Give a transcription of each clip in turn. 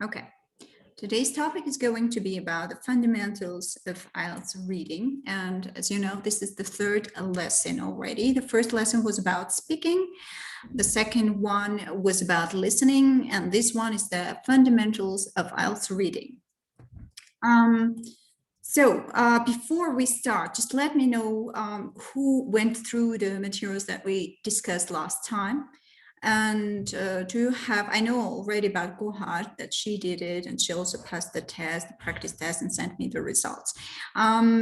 Okay. Today's topic is going to be about the fundamentals of IELTS reading. And as you know, this is the third lesson already. The first lesson was about speaking. The second one was about listening. And this one is the fundamentals of IELTS reading. Before we start, just let me know who went through the materials that we discussed last time. And do you have, I know already about Gohar that she did it and she also passed the test, the practice test, and sent me the results. How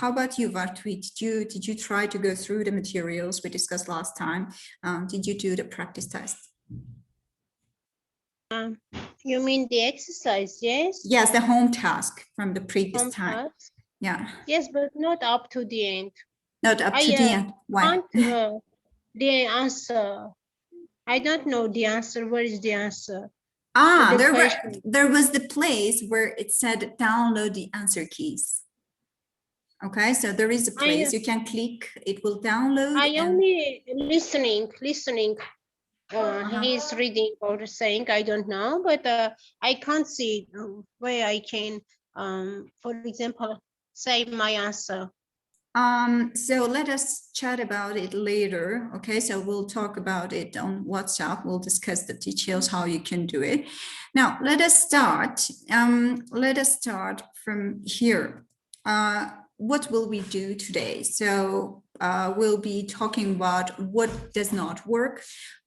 about you, Vartwi? Did you try to go through the materials we discussed last time? Did you do the practice test? You mean the exercise, yes? Yes, the home task from the previous Home time. task? Yeah. Yes, but not up to the end. Not up to the end. Why? The answer. I don't know the answer. Where is the answer? There was the place where it said download the answer keys. Okay, so there is a place you can click, it will download. Only listening. He's reading or saying, I don't know, but I can't see where I can, for example, say my answer. So let us chat about it later. Okay, so we'll talk about it on WhatsApp. We'll discuss the details, how you can do it. Now, let us start. Let us start from here. What will we do today? So we'll be talking about what does not work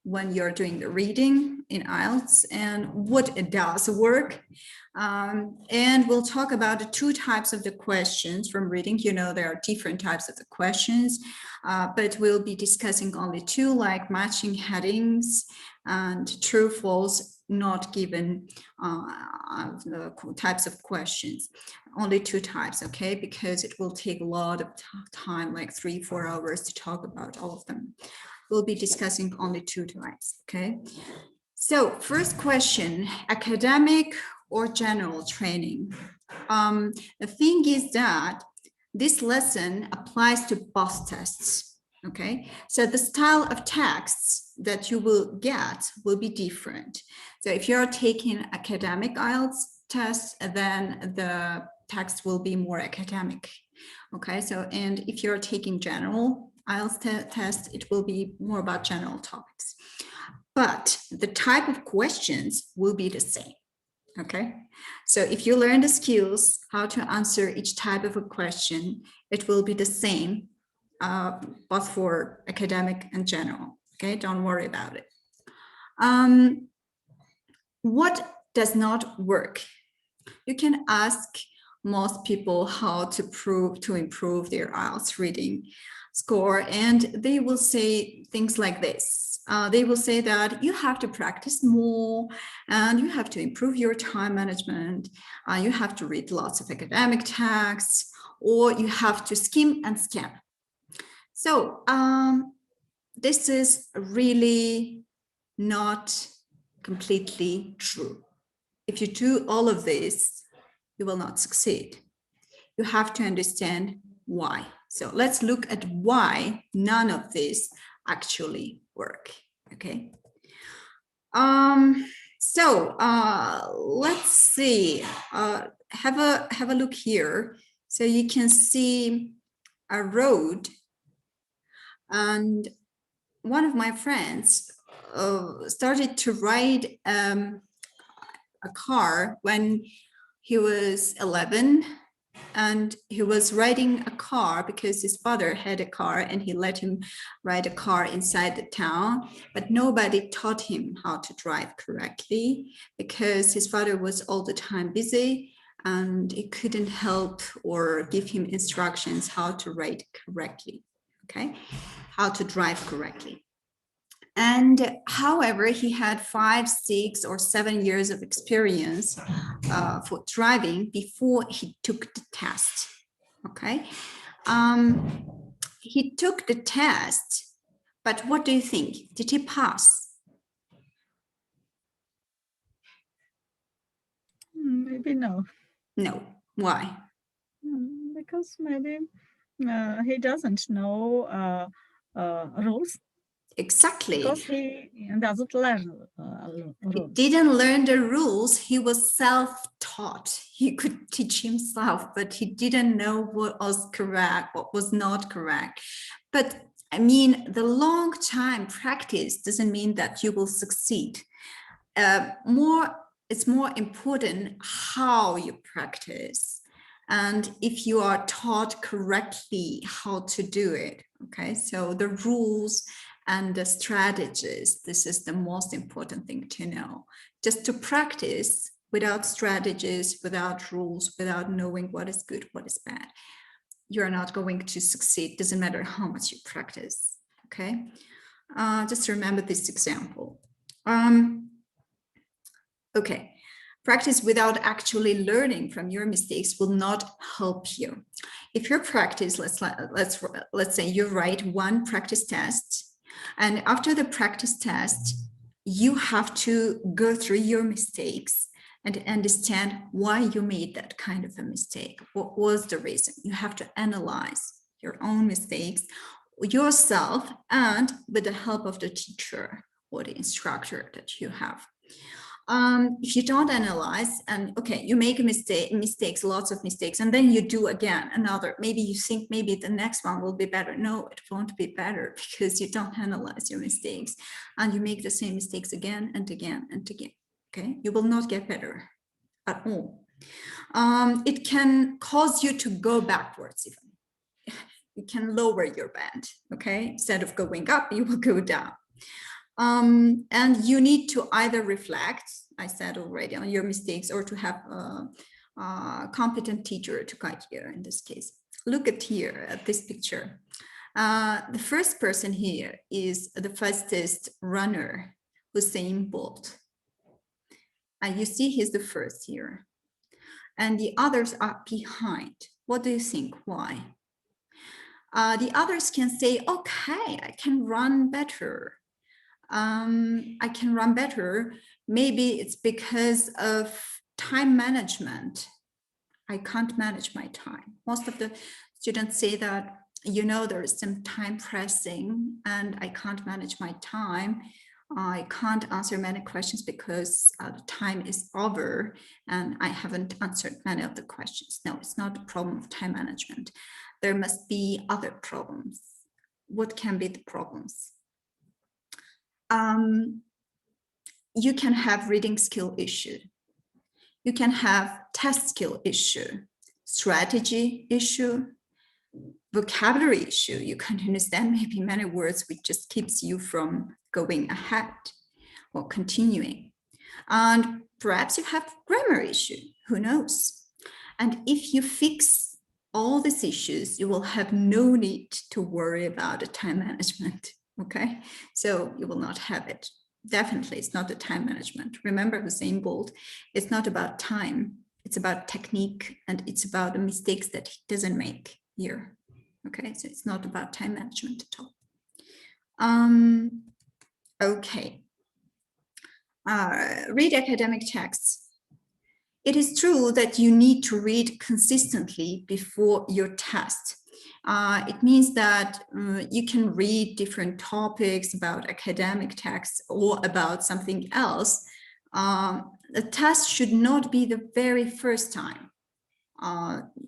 when you're doing the reading in IELTS and what does work. And we'll talk about the two types of the questions from reading. You know, there are different types of the questions, but we'll be discussing only two, like matching headings and true, false, not given the types of questions. Only two types, okay? Because it will take a lot of time, like 3-4 hours to talk about all of them. We'll be discussing only two types, okay? So first question, academic or general training? The thing is that this lesson applies to both tests, okay? So the style of texts that you will get will be different. So if you're taking academic IELTS test, then the text will be more academic, okay? So, and if you're taking general IELTS test, it will be more about general topics. But the type of questions will be the same, okay? So if you learn the skills, how to answer each type of a question, it will be the same, both for academic and general, okay? Don't worry about it. What does not work? You can ask most people how to improve their IELTS reading score, and they will say things like this. They will say that you have to practice more and you have to improve your time management. You have to read lots of academic texts, or you have to skim and scan. So this is really not completely true. If you do all of this, you will not succeed. You have to understand why. So let's look at why none of this actually work, okay? Let's see, have a look here. So you can see a road, and one of my friends started to ride a car when he was 11. And he was riding a car because his father had a car and he let him ride a car inside the town, but nobody taught him how to drive correctly because his father was all the time busy and he couldn't help or give him instructions how to ride correctly, okay? How to drive correctly. And however, he had 5, 6, or 7 years of experience for driving before he took the test. Okay, he took the test, but what do you think? Did he pass? Maybe no. No. Why? Because maybe he doesn't know rules. Exactly. Because he doesn't learn He rules. didn't learn the rules. He was self-taught. He could teach himself, but he didn't know what was correct, what was not correct. But I mean, the long time practice doesn't mean that you will succeed. It's more important how you practice. And if you are taught correctly how to do it, okay? So the rules and the strategies, this is the most important thing to know. Just to practice without strategies, without rules, without knowing what is good, what is bad, you're not going to succeed. Doesn't matter how much you practice, okay? Just remember this example. Okay, practice without actually learning from your mistakes will not help you. If your practice, let's say you write one practice test, and after the practice test, you have to go through your mistakes and understand why you made that kind of a mistake. What was the reason? You have to analyze your own mistakes yourself and with the help of the teacher or the instructor that you have. If you don't analyze and okay, you make a mistakes, lots of mistakes, and then you do again another, maybe you think maybe the next one will be better. No, it won't be better because you don't analyze your mistakes and you make the same mistakes again and again and again. Okay, you will not get better at all. It can cause you to go backwards even. You can lower your band. Okay, instead of going up, you will go down. And you need to either reflect, I said already, on your mistakes, or to have a competent teacher to guide you in this case. Look at here at this picture. The first person here is the fastest runner, Usain Bolt. And you see he's the first here. And the others are behind. What do you think? Why? The others can say, okay, I can run better. I can run better. Maybe it's because of time management. I can't manage my time. Most of the students say that, you know, there is some time pressing and I can't manage my time. I can't answer many questions because the time is over and I haven't answered many of the questions. No, it's not a problem of time management. There must be other problems. What can be the problems? You can have reading skill issue. You can have test skill issue, strategy issue, vocabulary issue. You can't understand maybe many words, which just keeps you from going ahead or continuing. And perhaps you have grammar issue, who knows? And if you fix all these issues, you will have no need to worry about the time management. Okay, so you will not have it. Definitely, it's not the time management. Remember Usain Bolt, it's not about time, it's about technique and it's about the mistakes that he doesn't make here. Okay, so it's not about time management at all. Okay, read academic texts. It is true that you need to read consistently before your test. It means that you can read different topics about academic texts or about something else. The test should not be the very first time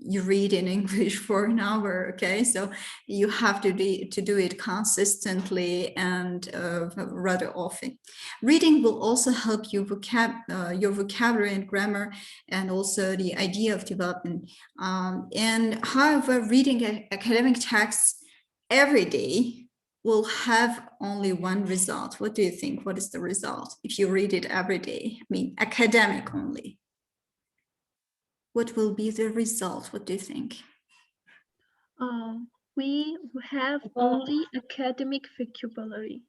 you read in English for an hour, okay? So you have to do it consistently and rather often. Reading will also help you your vocabulary and grammar and also the idea of development. And however, reading academic texts every day will have only one result. What do you think? What is the result if you read it every day? I mean, academic only. What will be the result? What do you think? We have only academic vocabulary.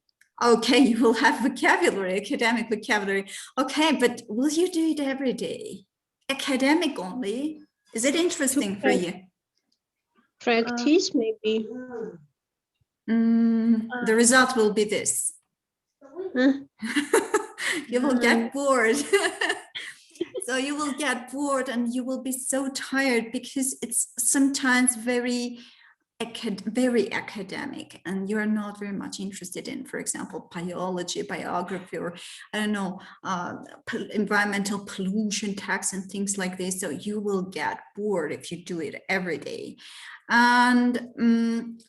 Okay, you will have vocabulary, academic vocabulary. Okay, but will you do it every day? Academic only? Is it interesting for you? Practice, maybe. The result will be this. You will get bored. So you will get bored and you will be so tired because it's sometimes very very academic and you're not very much interested in, for example, biology, biography, or I don't know, environmental pollution tax and things like this. So you will get bored if you do it every day. And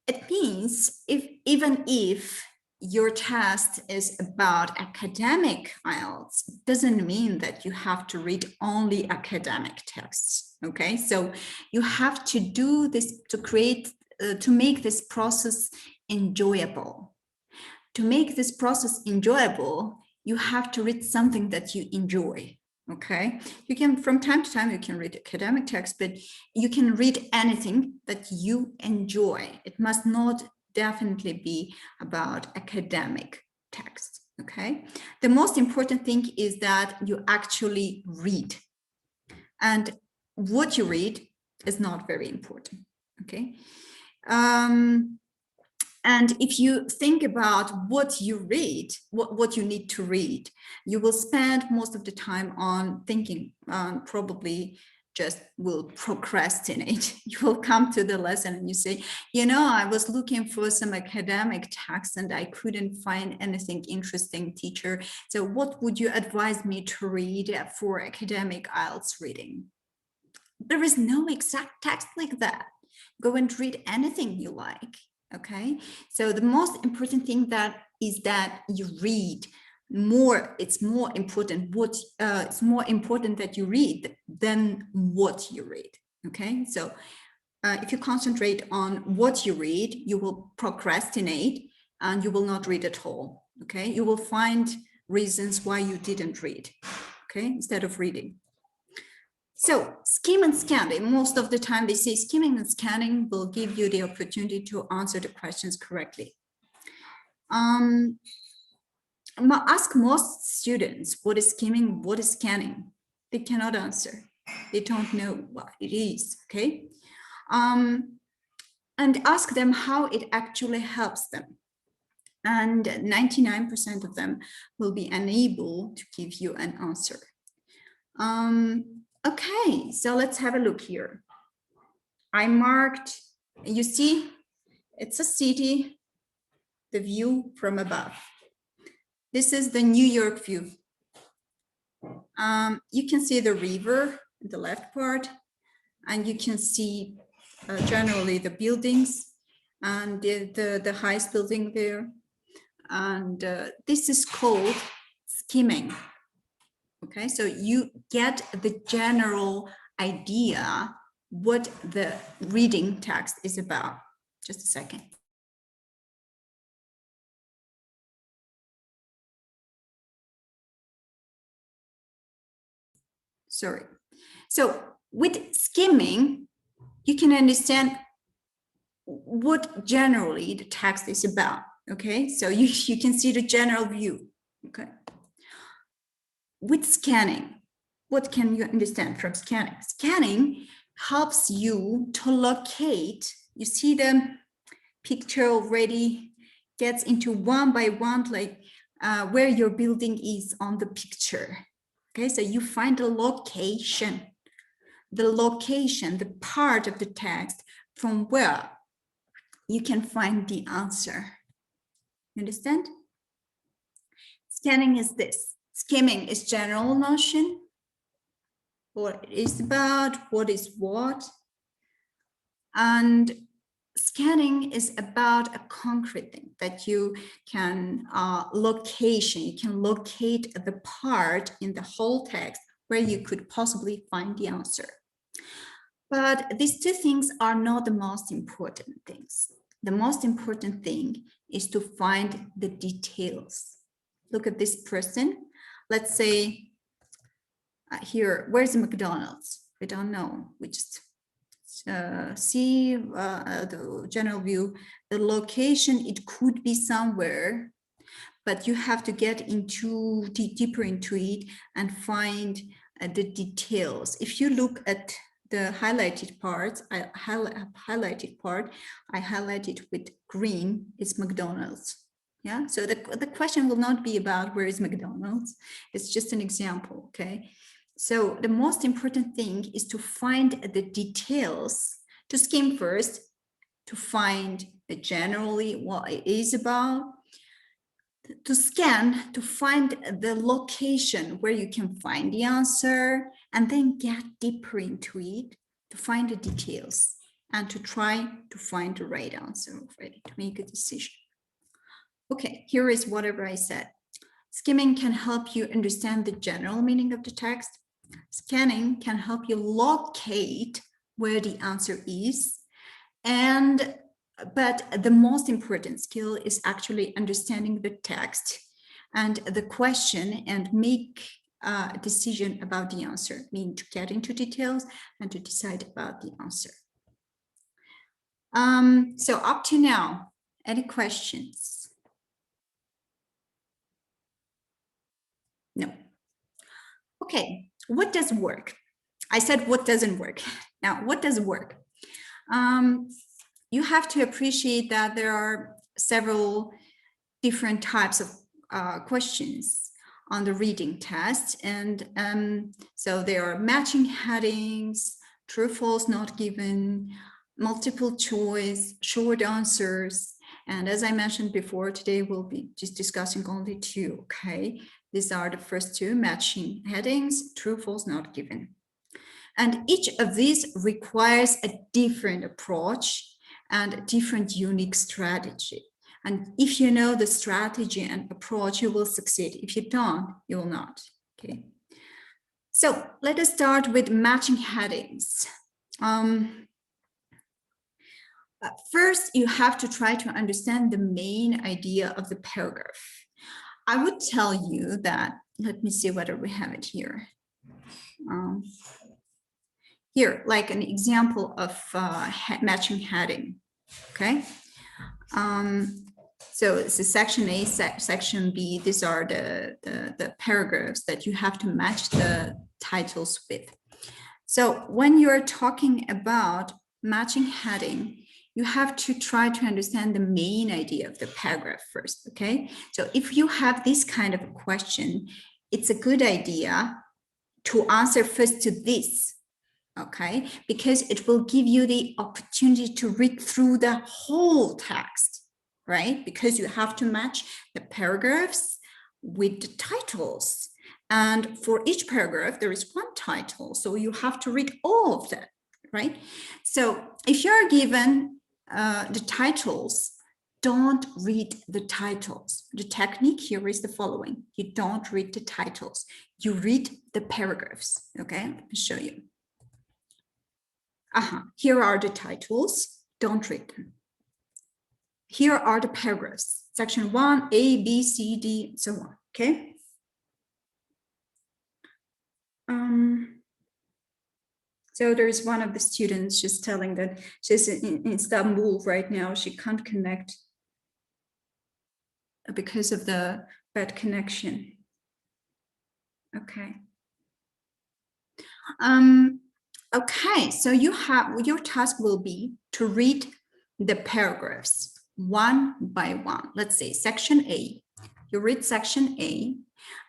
it means even if your test is about academic IELTS, doesn't mean that you have to read only academic texts. Okay, so you have to do this to create, to make this process enjoyable. To make this process enjoyable, you have to read something that you enjoy. Okay, you can, from time to time, you can read academic text, but you can read anything that you enjoy. It must not definitely be about academic text. Okay, the most important thing is that you actually read, and what you read is not very important. Okay, and if you think about what you read, what you need to read, you will spend most of the time on thinking, probably just will procrastinate. You will come to the lesson and you say, you know, I was looking for some academic text and I couldn't find anything interesting, teacher. So what would you advise me to read for academic IELTS reading? There is no exact text like that. Go and read anything you like. Okay, so the most important thing that is that you read more. It's more important what it's more important that you read than what you read. Okay, so if you concentrate on what you read, you will procrastinate and you will not read at all. Okay, you will find reasons why you didn't read. Okay, instead of reading. So skim and scanning, most of the time they say skimming and scanning will give you the opportunity to answer the questions correctly. Ask most students what is skimming, what is scanning. They cannot answer. They don't know what it is, okay? And ask them how it actually helps them. And 99% of them will be unable to give you an answer. Okay, so let's have a look here. I marked, you see, it's a city, the view from above. This is the New York view. You can see the river, the left part, and you can see generally the buildings and the highest building there. And this is called skimming. Okay, so you get the general idea what the reading text is about. Just a second. Sorry. So with skimming, you can understand what generally the text is about. Okay, so you can see the general view. Okay. With scanning, what can you understand from scanning? Scanning helps you to locate. You see the picture already gets into one by one, like where your building is on the picture. Okay, so you find the location, the part of the text from where you can find the answer. You understand? Scanning is this. Skimming is general notion, what it is about, what is what. And scanning is about a concrete thing that you can you can locate the part in the whole text where you could possibly find the answer. But these two things are not the most important things. The most important thing is to find the details. Look at this person. Let's say here, where's McDonald's? We don't know. We just see the general view. The location, it could be somewhere, but you have to get into deeper into it and find the details. If you look at the highlighted parts, I highlighted with green, it's McDonald's. Yeah, so the question will not be about where is McDonald's. It's just an example, okay? So the most important thing is to find the details to skim first, to find generally what it is about, to scan, to find the location where you can find the answer, and then get deeper into it to find the details and to try to find the right answer already, to make a decision. Okay, here is whatever I said. Skimming can help you understand the general meaning of the text. Scanning can help you locate where the answer is. But the most important skill is actually understanding the text and the question and make a decision about the answer, meaning to get into details and to decide about the answer. So up to now, any questions? No. Okay, what does work? I said what doesn't work. Now, what does work? You have to appreciate that there are several different types of questions on the reading test. And so there are matching headings, true, false, not given, multiple choice, short answers. And as I mentioned before, today we'll be just discussing only two, okay? These are the first two, matching headings, true, false, not given. And each of these requires a different approach and a different unique strategy. And if you know the strategy and approach, you will succeed. If you don't, you will not, okay? So let us start with matching headings. First, you have to try to understand the main idea of the paragraph. I would tell you that, let me see whether we have it here. Here, like an example of matching heading, okay? So it's a section A, section B. These are the paragraphs that you have to match the titles with. So when you're talking about matching heading, you have to try to understand the main idea of the paragraph first, okay? So if you have this kind of a question, it's a good idea to answer first to this, okay? Because it will give you the opportunity to read through the whole text, right? Because you have to match the paragraphs with the titles. And for each paragraph, there is one title. So you have to read all of that, right? So if you're given the titles, don't read the titles. The technique here is the following. You don't read the titles. You read the paragraphs, okay? Let me show you. Here are the titles. Don't read them. Here are the paragraphs. Section 1, A, B, C, D, and so on, okay? So there's one of the students just telling that she's in Istanbul right now. She can't connect because of the bad connection. Okay. Okay, so your task will be to read the paragraphs one by one. Let's say section A. You read section A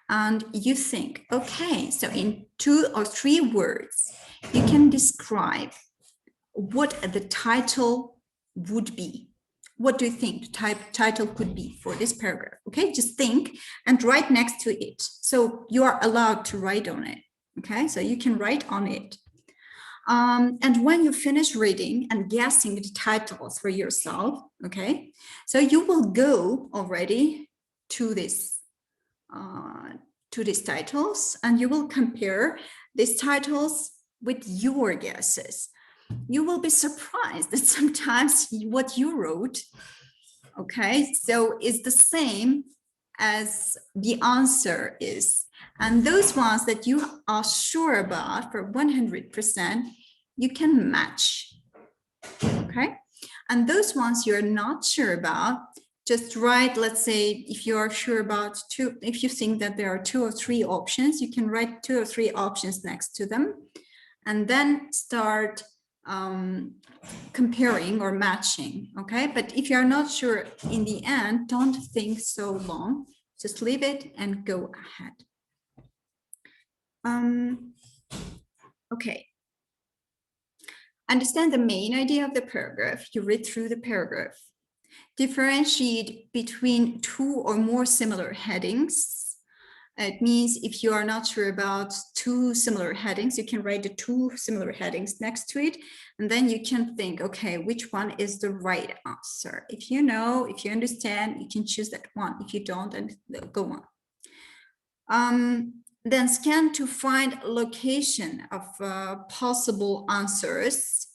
and you think, okay, so in 2 or 3 words, you can describe what the title would be. What do you think the title could be for this paragraph? Okay, just think and write next to it. So you are allowed to write on it. Okay, so you can write on it. And when you finish reading and guessing the titles for yourself, okay, so you will go already to these titles and you will compare these titles with your guesses. You will be surprised that sometimes what you wrote, okay, so is the same as the answer is. And those ones that you are sure about for 100%, you can match, okay? And those ones you're not sure about, just write, let's say, if you are sure about 2, if you think that there are 2 or 3 options, you can write 2 or 3 options next to them and then start comparing or matching, okay? But if you're not sure in the end, don't think so long, just leave it and go ahead. Okay. Understand the main idea of the paragraph. You read through the paragraph. Differentiate between two or more similar headings. It means if you are not sure about two similar headings, you can write the two similar headings next to it, and then you can think, okay, which one is the right answer? If you know, if you understand, you can choose that one. If you don't, then go on. Then scan to find location of possible answers.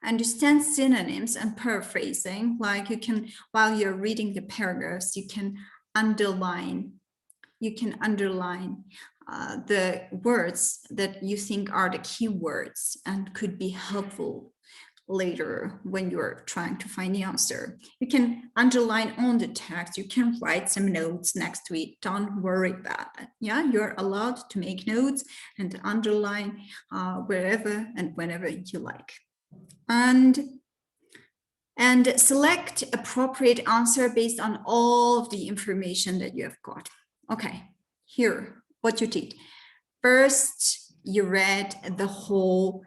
Understand synonyms and paraphrasing, like you can, while you're reading the paragraphs, you can underline the words that you think are the key words and could be helpful later when you're trying to find the answer. You can underline on the text. You can write some notes next to it. Don't worry about that. Yeah, you're allowed to make notes and underline wherever and whenever you like. And select appropriate answer based on all of the information that you have got. Okay, here, what you did. First, you read the whole,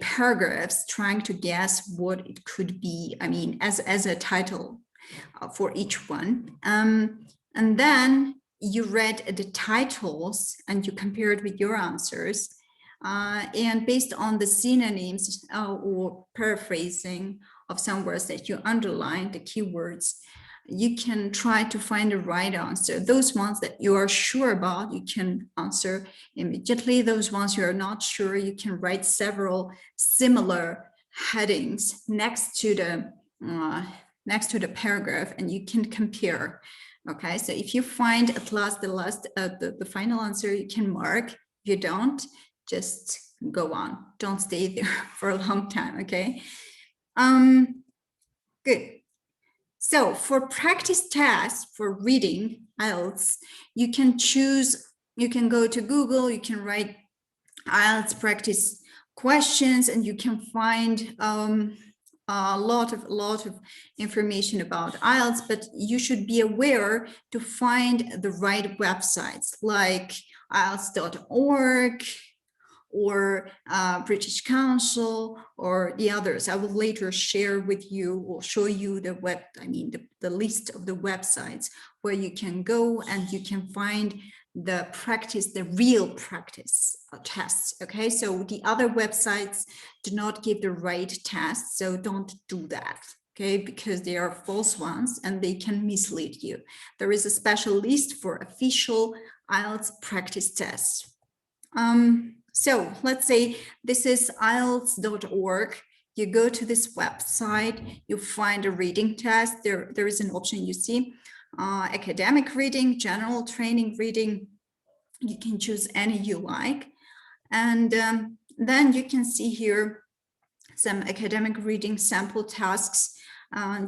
paragraphs, trying to guess what it could be, as a title for each one. And then you read the titles and you compared with your answers. And based on the synonyms or paraphrasing of some words that you underlined, the keywords, you can try to find the right answer. Those ones that you are sure about, you can answer immediately. Those ones you are not sure, you can write several similar headings next to the paragraph, and you can compare. Okay, so if you find at last the final answer, you can mark. If you don't, just go on. Don't stay there for a long time. Okay. Good. So for practice tasks for reading IELTS, you can go to Google, you can write IELTS practice questions, and you can find a lot of information about IELTS, but you should be aware to find the right websites like IELTS.org, or British Council, or the others. I will later share with you or show you the list of the websites where you can go and you can find the real practice tests. Okay, so the other websites do not give the right tests, so don't do that. Okay, because they are false ones and they can mislead you. There is a special list for official IELTS practice tests. So let's say this is IELTS.org. You go to this website, you find a reading test. There is an option you see, academic reading, general training reading. You can choose any you like. And then you can see here some academic reading sample tasks.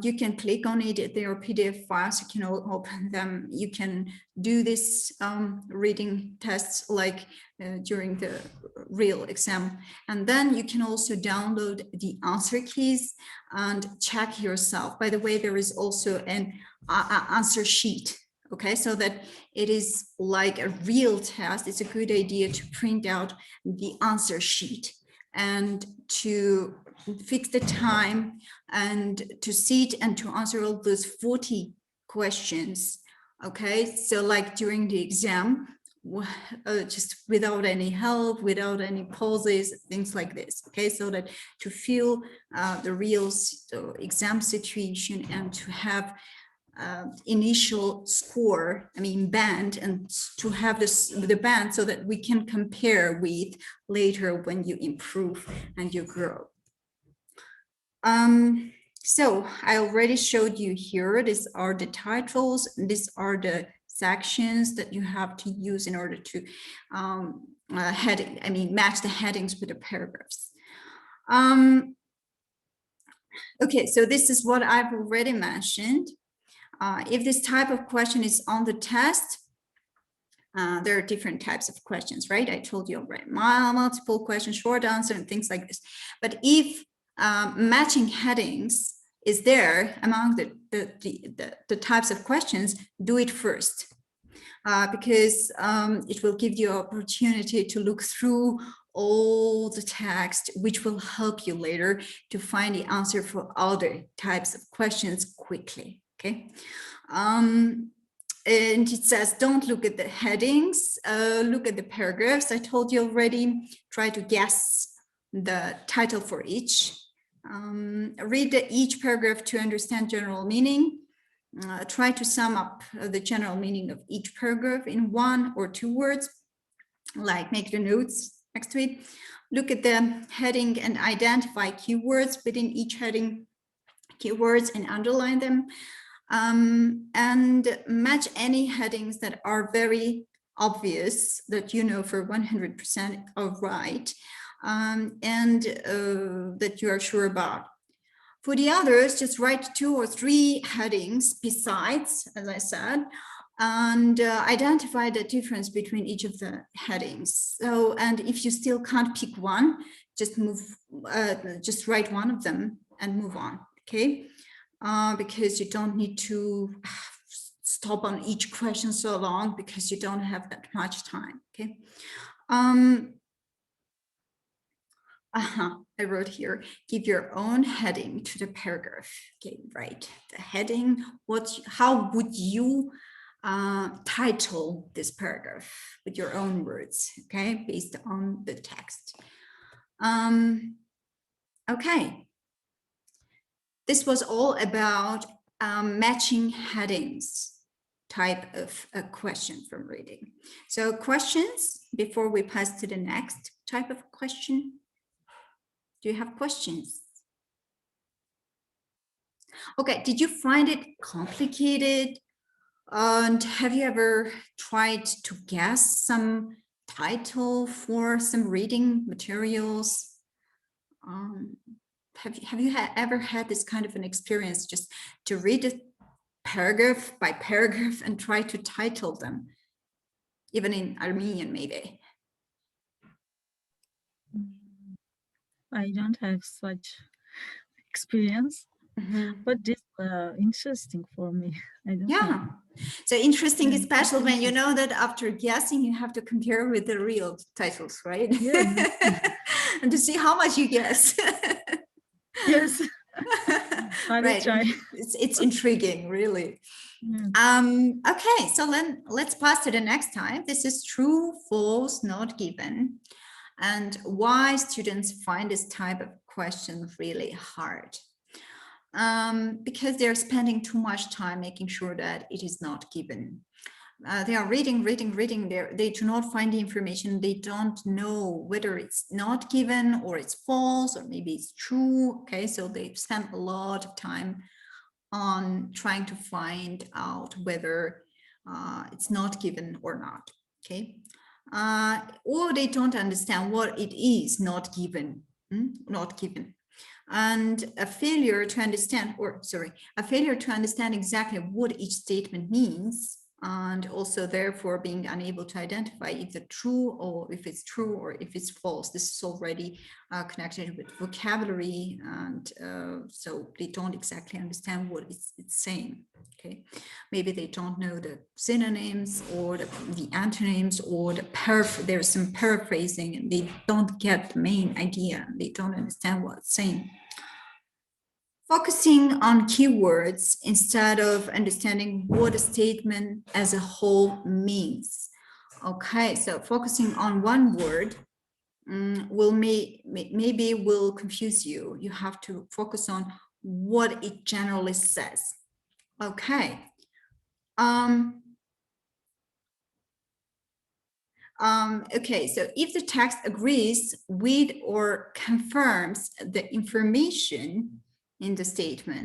You can click on it. They are PDF files. You can open them. You can do this reading tests like during the real exam. And then you can also download the answer keys and check yourself. By the way, there is also an answer sheet. Okay, so that it is like a real test. It's a good idea to print out the answer sheet and to fix the time and to sit and to answer all those 40 questions. Okay, so like during the exam, just without any help, without any pauses, things like this. Okay, so that to feel the real exam situation and to have initial score, band, and to have the band so that we can compare with later when you improve and you grow. So I already showed you here. These are the titles. These are the sections that you have to use in order to match the headings with the paragraphs. Okay, so this is what I've already mentioned. If this type of question is on the test, there are different types of questions, right? I told you already, multiple questions, short answer, and things like this. But if matching headings is there among the types of questions, do it first, because it will give you opportunity to look through all the text, which will help you later to find the answer for other types of questions quickly, okay? And it says, don't look at the headings, look at the paragraphs. I told you already, try to guess the title for each. Read each paragraph to understand general meaning. Try to sum up the general meaning of each paragraph in 1 or 2 words, like make the notes next to it. Look at the heading and identify keywords within each heading, keywords, and underline them. And match any headings that are very obvious, that you know for 100% are right, and that you are sure about. For the others, just write 2 or 3 headings besides, as I said, and identify the difference between each of the headings. So, and if you still can't pick one, just just write one of them and move on, okay? Because you don't need to stop on each question so long, because you don't have that much time, okay? I wrote here, give your own heading to the paragraph. Okay, right. The heading, how would you title this paragraph with your own words, okay, based on the text. Okay. This was all about matching headings type of a question from reading. So questions before we pass to the next type of question. Do you have questions? Okay, did you find it complicated? And have you ever tried to guess some title for some reading materials? Have you ever had this kind of an experience, just to read it paragraph by paragraph and try to title them, even in Armenian maybe? I don't have such experience, but this interesting for me. I don't know. Yeah, so interesting, Yeah, especially when you know that after guessing you have to compare with the real titles, right? Yeah. And to see how much you guess. Yes. I will Right. try. It's intriguing, really. Yeah. Okay, so then let's pass to the next type. This is true, false, not given, and why students find this type of question really hard. Because they're spending too much time making sure that it is not given. They are reading. They do not find the information. They don't know whether it's not given or it's false or maybe it's true. Okay, so they spend a lot of time on trying to find out whether it's not given or not. Okay, or they don't understand what it is not given. Not given. And a failure to understand exactly what each statement means, and also therefore being unable to identify if it's true or if it's false. This is already connected with vocabulary, and so they don't exactly understand what it's saying. Okay, maybe they don't know the synonyms or the antonyms, or there's some paraphrasing, and they don't get the main idea. They don't understand what it's saying. Focusing on keywords instead of understanding what a statement as a whole means. Okay, so focusing on one word maybe will confuse you. You have to focus on what it generally says. Okay. Okay, so if the text agrees with or confirms the information in the statement,